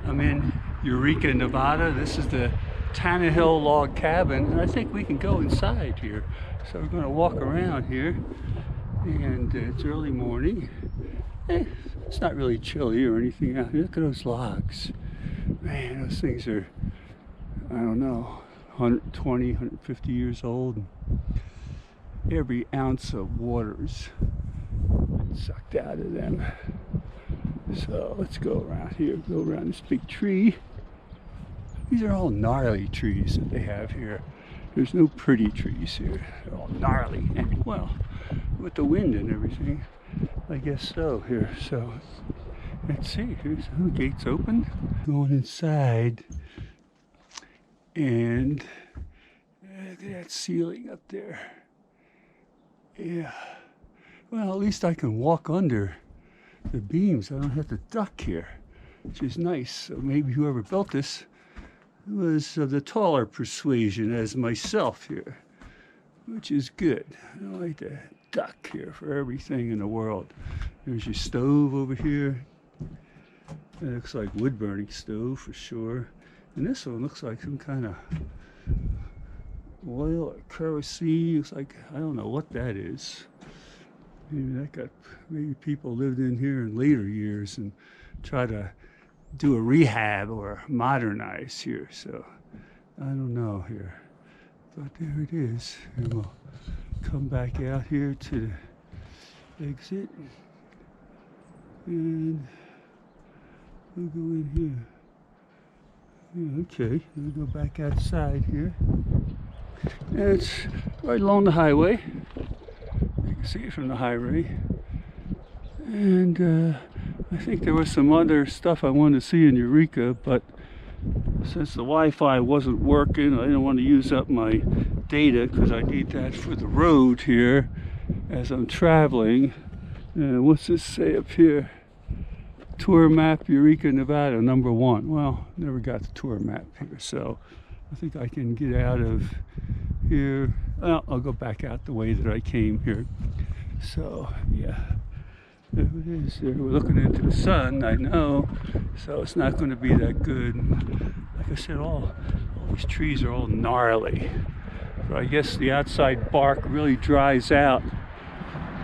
I'm in Eureka, Nevada. This is the Tannehill log cabin, and I think we can go inside here. So we're going to walk around here, and it's early morning. It's not really chilly or anything out here. Look at those logs. Man, those things are, I don't know, 120, 150 years old. Every ounce of water's sucked out of them. So let's go around here, go around this big tree. These are all gnarly trees that they have here. There's no pretty trees here. They're all gnarly. And well, with the wind and everything, I guess so here. So let's see, here's the gates open. Going inside, and look at that ceiling up there. Yeah. Well, at least I can walk under the beams. I don't have to duck here, which is nice. So maybe whoever built this was of the taller persuasion as myself here, which is good. I don't like to duck here for everything in the world. There's your stove over here. It looks like wood burning stove for sure. And this one looks like some kind of oil or kerosene. Looks like, I don't know what that is. Maybe people lived in here in later years and try to do a rehab or modernize here. So I don't know here, but there it is. And we'll come back out here to the exit, and we'll go in here. Yeah, okay, we'll go back outside here. And it's right along the highway. You can see it from the highway. And I think there was some other stuff I wanted to see in Eureka, but since the Wi-Fi wasn't working, I didn't want to use up my data because I need that for the road here as I'm traveling. What's this say up here? Tour map, Eureka, Nevada, #1. Well, never got the tour map here, so I think I can get out of here. Well, I'll go back out the way that I came here. So, yeah. There it is. There. We're looking into the sun, I know, so it's not going to be that good. Like I said, all these trees are all gnarly. So I guess the outside bark really dries out,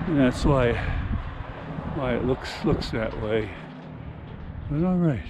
and that's why it looks that way. But all right.